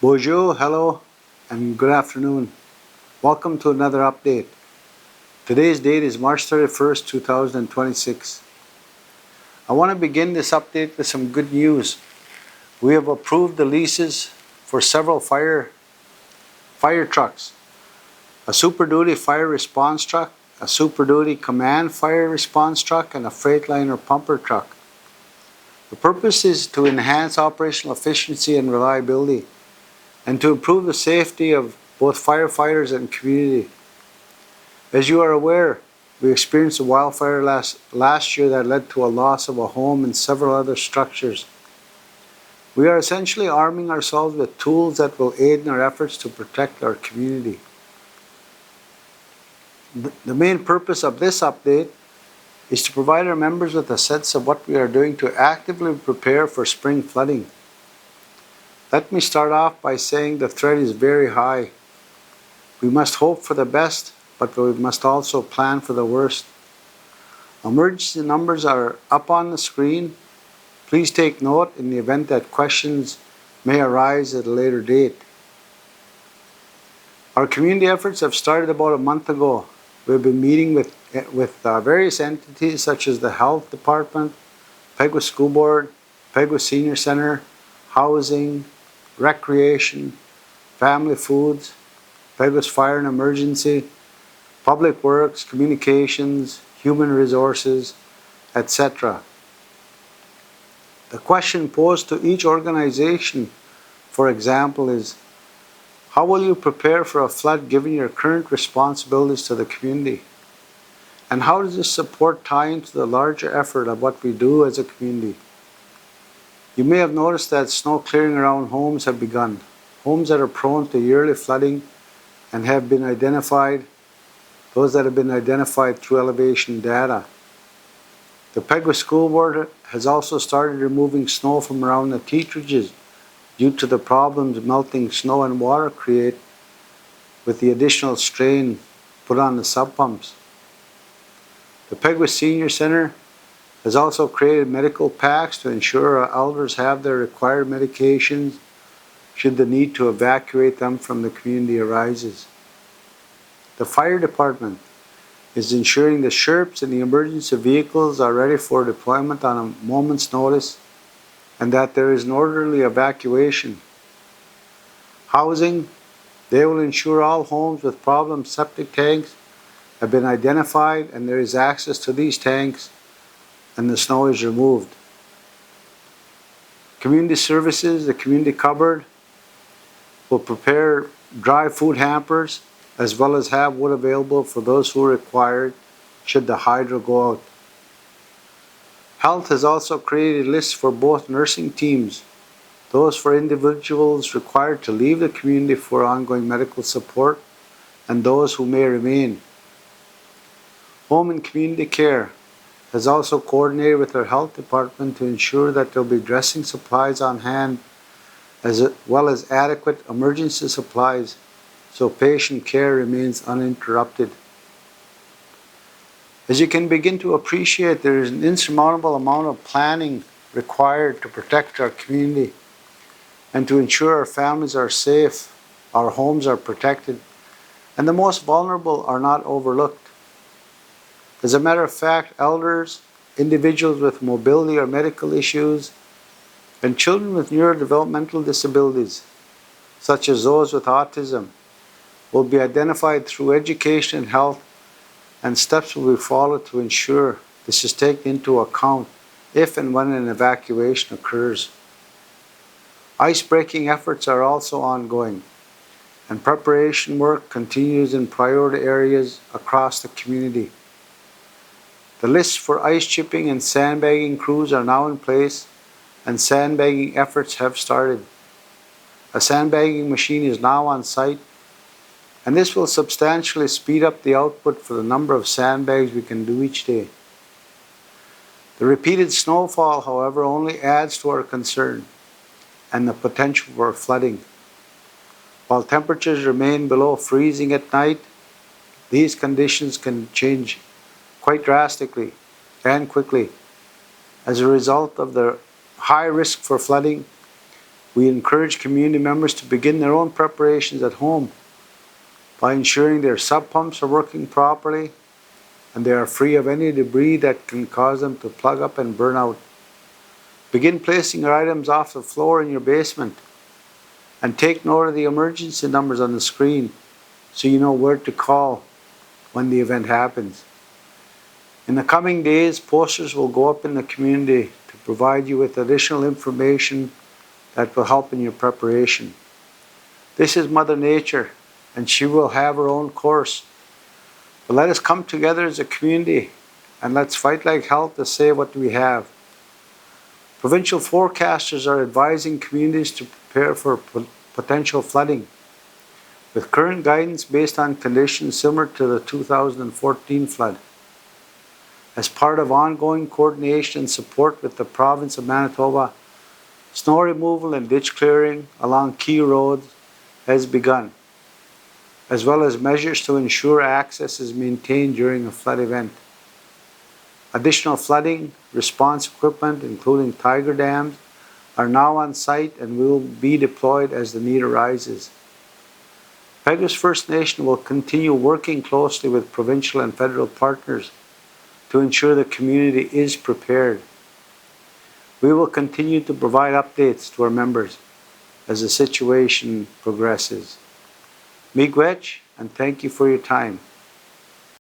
Bonjour, hello, and good afternoon. Welcome to another update. Today's date is March 31st, 2026. I want to begin this update with some good news. We have approved the leases for several fire trucks, a Super Duty fire response truck, a Super Duty command fire response truck, and a Freightliner pumper truck. The purpose is to enhance operational efficiency and reliability, and to improve the safety of both firefighters and community. As you are aware, we experienced a wildfire last year that led to a loss of a home and several other structures. We are essentially arming ourselves with tools that will aid in our efforts to protect our community. The main purpose of this update is to provide our members with a sense of what we are doing to actively prepare for spring flooding. Let me start off by saying the threat is very high. We must hope for the best, but we must also plan for the worst. Emergency numbers are up on the screen. Please take note in the event that questions may arise at a later date. Our community efforts have started about a month ago. We've been meeting with various entities such as the Health Department, Peguis School Board, Peguis Senior Center, Housing, Recreation, Family Foods, Peguis Fire and Emergency, Public Works, Communications, Human Resources, etc. The question posed to each organization, for example, is, how will you prepare for a flood given your current responsibilities to the community? And how does this support tie into the larger effort of what we do as a community? You may have noticed that snow clearing around homes have begun. Homes that are prone to yearly flooding and have been identified, those that have been identified through elevation data. The Peguis School Board has also started removing snow from around the teetridges due to the problems melting snow and water create with the additional strain put on the sub pumps. The Peguis Senior Center has also created medical packs to ensure our elders have their required medications should the need to evacuate them from the community arises. The fire department is ensuring the SHRPs and the emergency vehicles are ready for deployment on a moment's notice and that there is an orderly evacuation. Housing, they will ensure all homes with problem septic tanks have been identified and there is access to these tanks and the snow is removed. Community services, the community cupboard will prepare dry food hampers as well as have wood available for those who require it should the hydro go out. Health has also created lists for both nursing teams, those for individuals required to leave the community for ongoing medical support and those who may remain. Home and community care has also coordinated with our health department to ensure that there will be dressing supplies on hand as well as adequate emergency supplies so patient care remains uninterrupted. As you can begin to appreciate, there is an insurmountable amount of planning required to protect our community and to ensure our families are safe, our homes are protected, and the most vulnerable are not overlooked. As a matter of fact, elders, individuals with mobility or medical issues, and children with neurodevelopmental disabilities, such as those with autism, will be identified through education and health, and steps will be followed to ensure this is taken into account if and when an evacuation occurs. Ice-breaking efforts are also ongoing, and preparation work continues in priority areas across the community. The lists for ice chipping and sandbagging crews are now in place, and sandbagging efforts have started. A sandbagging machine is now on site, and this will substantially speed up the output for the number of sandbags we can do each day. The repeated snowfall, however, only adds to our concern and the potential for flooding. While temperatures remain below freezing at night, these conditions can change quite drastically and quickly. As a result of the high risk for flooding, We encourage community members to begin their own preparations at home by ensuring their sub pumps are working properly and they are free of any debris that can cause them to plug up and burn out. Begin placing your items off the floor in your basement and take note of the emergency numbers on the screen so you know where to call when the event happens. In the coming days, posters will go up in the community to provide you with additional information that will help in your preparation. This is Mother Nature, and she will have her own course. But let us come together as a community and let's fight like hell to save what we have. Provincial forecasters are advising communities to prepare for potential flooding, with current guidance based on conditions similar to the 2014 flood. As part of ongoing coordination and support with the province of Manitoba, snow removal and ditch clearing along key roads has begun, as well as measures to ensure access is maintained during a flood event. Additional flooding response equipment, including tiger dams, are now on site and will be deployed as the need arises. Peguis First Nation will continue working closely with provincial and federal partners to ensure the community is prepared. We will continue to provide updates to our members as the situation progresses. Miigwech, and thank you for your time.